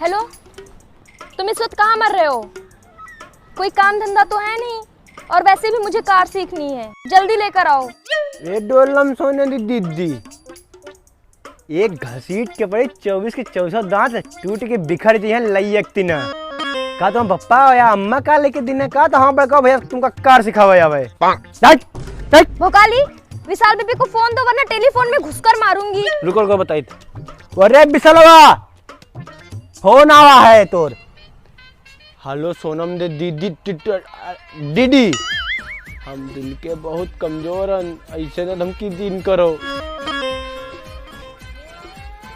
Hello, तुम इस वक्त कहाँ मर रहे हो? कोई काम धंधा तो है नहीं, और वैसे भी मुझे कार सीखनी है, जल्दी लेकर आओ। ये डोलम सोने दी दीदी, एक घसीट के पड़े 24 के 24 दांत टूट के बिखर जी हैं लैयकती ना। का तुम पप्पा या अम्मा का लेके दिन का तो हाँ बड़का भैया तुमका कार सिखावा जावे। भोकाली, विशाल बेबी को फोन दो वरना टेलीफोन में घुसकर मारूंगी। रुको रुको बताई थी। अरे विशालवा फोन आवा है तोर। हेलो सोनम दे दीदी दीदी, हम दिल के बहुत कमजोर हैं, ऐसे ना धमकी दिन करो।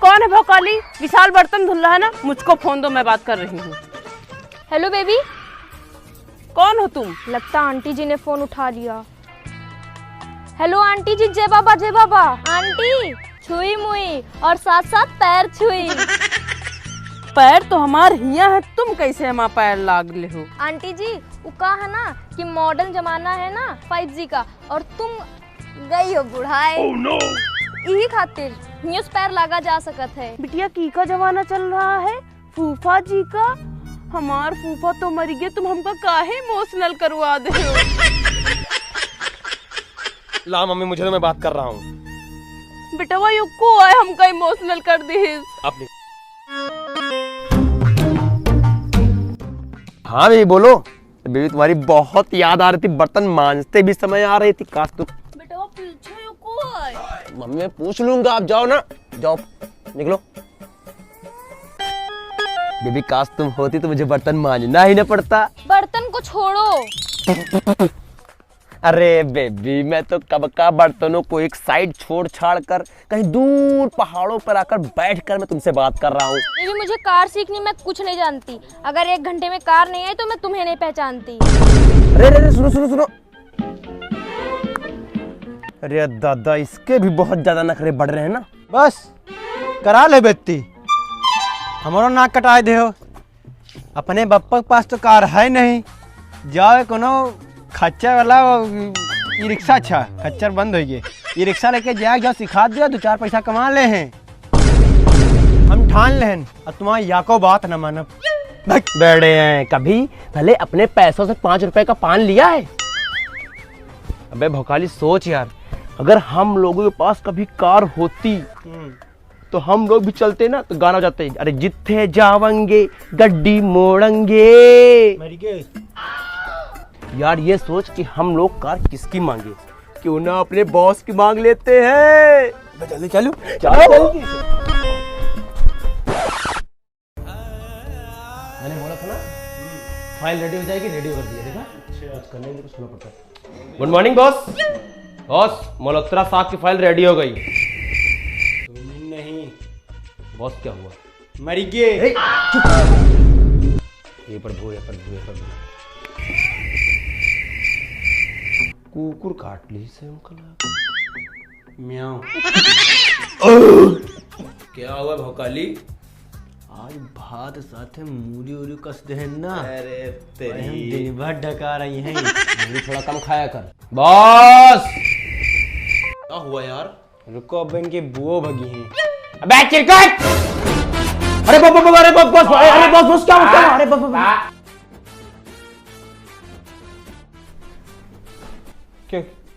कौन है भोकाली? विशाल बर्तन धुल रहा है ना, मुझको फोन दो, मैं बात कर रही हूँ। Hello baby. कौन हो तुम? लगता आंटी जी ने फोन उठा लिया। हेलो आंटी जी, जय बाबा जय बाबा। आंटी छुई मुई और साथ साथ पैर छुई। पैर तो हमार हिया है, तुम कैसे हमारा पैर लाग ले हो? आंटी जी वो कहा है ना कि मॉडर्न जमाना है ना 5G का, और तुम गई हो बुढ़ाए। oh, no. यही खातिर न्यूज पैर लागा जा सकत है। बिटिया की का जमाना चल रहा है? फूफा जी का? हमार फूफा तो मर गए, तुम हमको काहे इमोशनल करवा दे हो? ला मम्मी, मुझे तो मैं बात कर रहा हूँ। बेटवा यू को आए हमका इमोशनल कर दी। अपनी हाँ बेबी बोलो। बेबी तुम्हारी बहुत याद आ रही थी, बर्तन मांजते भी समय आ रही थी। काश तुम बेटवा पीछे यू को आए। मम्मी मैं पूछ लूंगा, आप जाओ ना, जाओ निकलो। बेबी काश तुम होती तो मुझे बर्तन मांजना ही ना पड़ता। बर्तन को छोड़ो। अरे बेबी मैं तो कब का बर्तनों को एक साइड छोड़ छाड़ कर कहीं दूर पहाड़ों पर आकर बैठकर मैं तुमसे बात कर रहा हूँ। बेबी मुझे कार सीखनी, मैं कुछ नहीं जानती। अगर 1 घंटे में कार नहीं आई तो मैं तुम्हें नहीं पहचानती। अरे सुनो सुनो सुनो। अरे दादा इसके भी बहुत ज्यादा नखरे बढ़ रहे हैं ना। बस करा ले बेटी, हमारो नाक कटाए दे हो। अपने बप्पा के पास तो कार है नहीं, जाओ कोनो खच्चर वाला ई रिक्शा, अच्छा खच्चर बंद हो गए, ई रिक्शा लेके जाओ सिखा दिया, 2-4 पैसा कमा ले हैं। हम ठान लेहन और तुम्हारी याको बात न मानब। बैठे हैं कभी भले अपने पैसों से 5 रुपए का पान लिया है? अबे भोकाली सोच यार, अगर हम लोगों के पास कभी कार होती तो हम लोग भी चलते ना, तो गाना जाते, अरे जिथे जावंगे गड्डी मोड़ेंगे। यार ये सोच कि हम लोग कार किसकी मांगे, क्यों ना अपने बॉस की मांग लेते हैं। जल्दी चलो जल्दी। मैंने बोला था ना फाइल रेडी हो जाएगी, रेडी कर दिया। देखा कुछ करने के लिए सुनना पड़ता है। Good morning boss. Boss Malhotra साहब की फाइल रेडी हो गई। नहीं बॉस क्या हुआ? मर गए। ये पर भू, ये पर भू, ये पर भू। कुकुर काट ली से म्याऊ। क्या हुआ भोकाली? आज भात साथे मूली उली कस दे ना। अरे हम दिन भर डका रही हैं। मूली थोड़ा कम खाया कर। बॉस क्या हुआ यार? रुको अब इनकी बुओ भगी हैं। अबे चिरकट! अरे बॉस बॉस, अरे बॉस बॉस, अरे बॉस बॉस क्या हुआ? अरे बॉस बॉस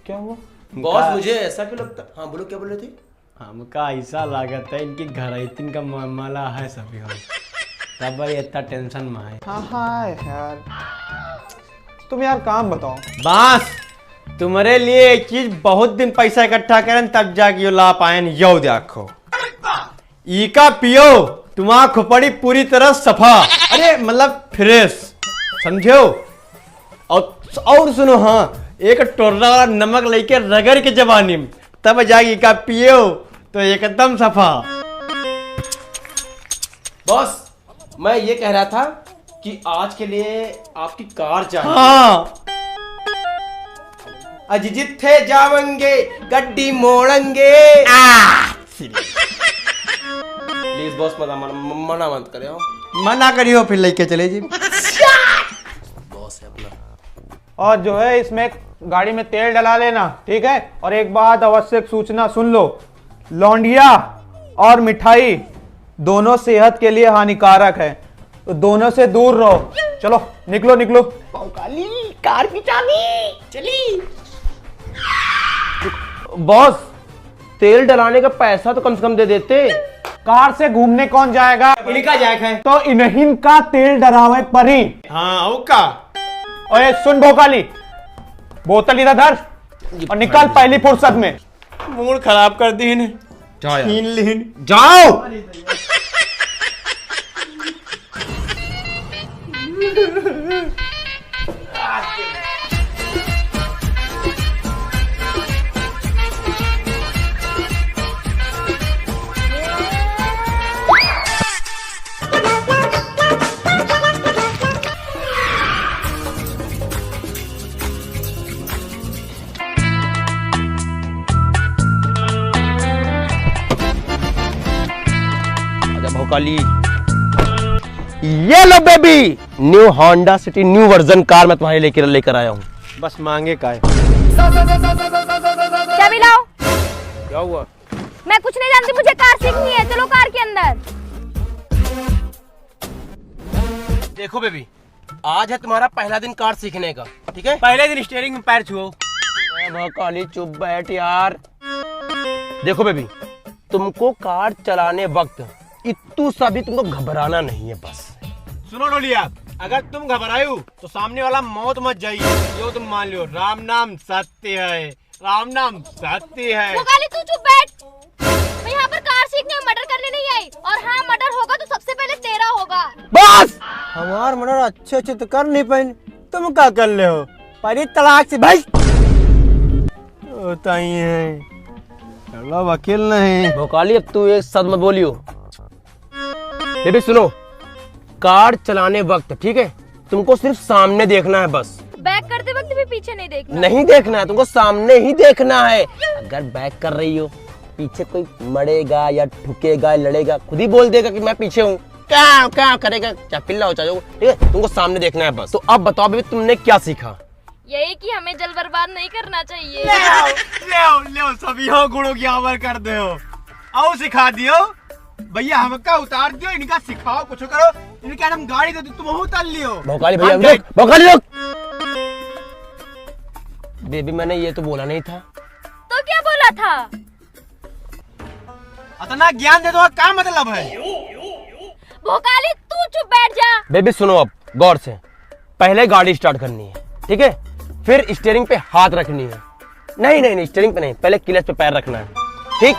क्या हुआ? बॉस मुझे ऐसा क्यों लगता? हाँ बोलो, क्या बोल रहे थे? हमका ऐसा लागत है इनकी घरैतिन का मामला है सभी हो, तब इतना टेंशन में है। हाँ यार, तुम यार काम बताओ। बस तुम्हारे लिए एक चीज, बहुत दिन पैसा इकट्ठा करें तब जाके यो ला पाए। यो देखो ई का पियो, तुम्हारा खोपड़ी पूरी तरह सफा, अरे मतलब फ्रेश, समझो। और सुनो, हाँ एक टोरना वाला नमक लेके रगड़ के जवानी में तब जाके का पियो तो एकदम सफा। बॉस मैं ये कह रहा था कि आज के लिए आपकी कार चाहिए। हाँ अज जिथे जावेंगे गड्डी मोड़ेंगे। प्लीज बॉस मना मत करे। मना करियो फिर लेके चले जी। बॉस है अपना। और जो है इसमें गाड़ी में तेल डला लेना, ठीक है। और एक बात आवश्यक सूचना सुन लो, लौंडिया और मिठाई दोनों सेहत के लिए हानिकारक है, तो दोनों से दूर रहो। चलो निकलो निकलो। कार की चाबी चली। बॉस, तेल डलाने का पैसा तो कम से कम दे देते। कार से घूमने कौन जाएगा? इनका जैक है। तो इन्हीं का तेल डरावे पर ही। हाँ वो का। ओए सुन भोकाली, बोतल इधर धर और निकल पहली फुर्सत में। मूड खराब कर दी इन्हें। जाओ यार। हीन लीन। जाओ। भोकाली, ये लो baby, new Honda City new version car मैं तुम्हारे लेकर आया हूँ। बस मांगे का है। चाबी लाओ। क्या हुआ? मैं कुछ नहीं जानती, मुझे कार सीखनी है। चलो कार के अंदर। देखो बेबी, आज है तुम्हारा पहला दिन कार सीखने का, ठीक है? पहले दिन स्टीयरिंग में पैर छुओ। भोकाली चुप बैठ यार। देखो बेबी, तुमको कार चलाने वक्त इतू सा भी तुमको घबराना नहीं है बस। सुनो डोलिया, अगर तुम घबरायु तो सामने वाला मौत मत जाइए, यो तुम मान लो राम नाम सत्य है, राम नाम सत्य है। भोकाली तू चुप बैठ। मैं यहाँ पर कार सीखने में मर्डर करने नहीं आई, और हाँ मर्डर होगा तो सबसे पहले तेरा होगा। बस। हमार मर्डर अच्छे अच्छे तो कर नहीं पाए, तुम क्या कर ले हो? पहली तलाक से भाई होता ही है। चलो वकील नहीं। भोकाली अब तू एक सद मत बोलियो। बेबी सुनो, कार चलाने वक्त, ठीक है, तुमको सिर्फ सामने देखना है बस। बैक करते वक्त भी पीछे नहीं देखना। नहीं देखना है, तुमको सामने ही देखना है। अगर बैक कर रही हो, पीछे कोई मरेगा या ठुकेगा लड़ेगा, खुद ही बोल देगा कि मैं पीछे हूँ, क्या क्या करेगा, चाहे पिल्ला हो चाहे, ठीक है? तुमको सामने देखना है बस। तो अब बताओ बेबी, तुमने क्या सीखा? यही कि हमें जल बर्बाद नहीं करना चाहिए। ले सभी हो गुणों की आवर कर दे हो। आओ सिखा दियो भैया, हमका उतार दियो, इनका सिखाओ, कुछ करो। इनके हम गाड़ी दे, तुम उतार लियो। भोकाली भैया रुक, भोकाली रुक। बेबी मैंने ये तो बोला नहीं था। तो क्या बोला था? इतना ज्ञान दे दो, क्या मतलब है? भोकाली तू चुप बैठ जा। बेबी सुनो अब गौर से, पहले गाड़ी स्टार्ट करनी है, ठीक है? फिर स्टीयरिंग पे हाथ रखनी है। नहीं नहीं नहीं, स्टीयरिंग पे नहीं, पहले क्लच पे पैर रखना है, ठीक?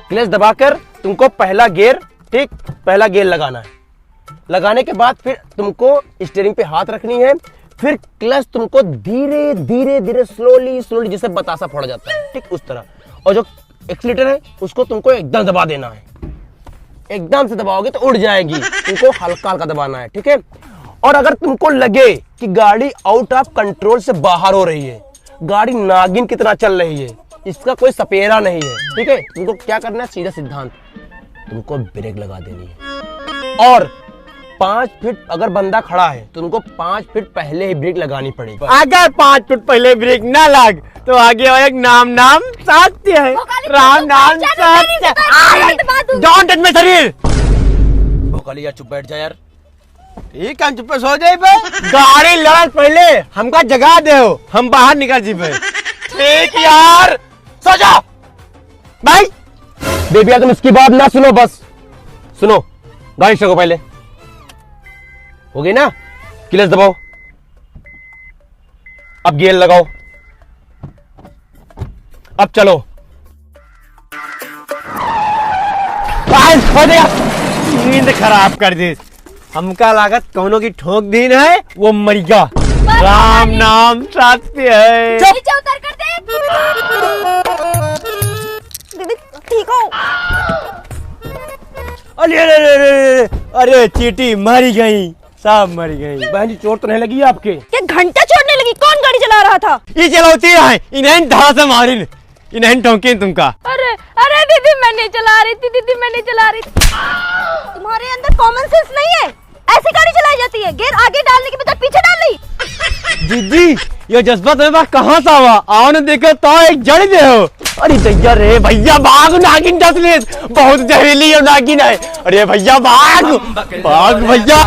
क्लच दबाकर तुमको पहला गियर, ठीक, पहला गियर लगाना है। लगाने के बाद फिर तुमको स्टीयरिंग पे हाथ रखनी है। फिर क्लच तुमको धीरे धीरे धीरे स्लोली स्लोली, जैसे बतासा फोड़ा जाता है, ठीक, उस तरह। और जो एक्सीलेटर है उसको तुमको एकदम दबा देना है। एकदम से दबाओगे तो उड़ जाएगी, तुमको हल्का हल्का दबाना है, ठीक है? और अगर तुमको लगे कि गाड़ी आउट ऑफ कंट्रोल से बाहर हो रही है, गाड़ी नागिन की तरह चल रही है, इसका कोई सपेरा नहीं है, ठीक है? तुमको क्या करना है, सीधा सिद्धांत, तुमको ब्रेक लगा देनी है। और 5 फीट अगर बंदा खड़ा है तो तुमको 5 फीट पहले ही ब्रेक लगानी पड़ेगी। अगर 5 फीट पहले ब्रेक ना लग तो आगे एक नाम नाम सत्य है, राम नाम सत्य। डोंट टच माय शरीर। भोकाली यार चुप बैठ जा यार। ठीक है, चुप सो जाए बे। गाड़ी लड़ा पहले हमका जगा दे, हम बाहर निकल जी बे। ठीक यार, सो जा भाई। बेबी यार तुम इसकी बात ना सुनो, बस सुनो। गाड़ी स्टार्ट करो पहले। हो गई ना? क्लच दबाओ, अब गियर लगाओ, अब चलो। हो गया, नींद खराब कर दी। हमका लागत कौनों की ठोक दी है, वो मर गया। राम नाम सत्य है। नीचे उतर कर दे। दीदी ठीक हो? अरे अरे अरे अरे चीटी मर गई, सब मर गई। बहन जी चोट तो नहीं लगी आपके? क्या घंटा छोड़ने लगी? कौन गाड़ी चला रहा था? ये चलाती है, इन्हें धा से मारी, इन्हें ठोंकी तुमका। अरे अरे दीदी मैं नहीं चला रही थी, दीदी मैं नहीं चला रही थी। तुम्हारे अंदर कॉमन सेंस नहीं है? ऐसी गाड़ी चलाई जाती है? गियर आगे डालने के बजाय पीछे डाल ली। दीदी ये जज्बा तुम्हें पास कहाँ से आवा? आओ ने देखो तो एक जड़ दे हो। अरे दैया रे भैया, भाग, नागिन डस ले, बहुत जहरीली है नागिन है। अरे भैया भाग भाग भैया।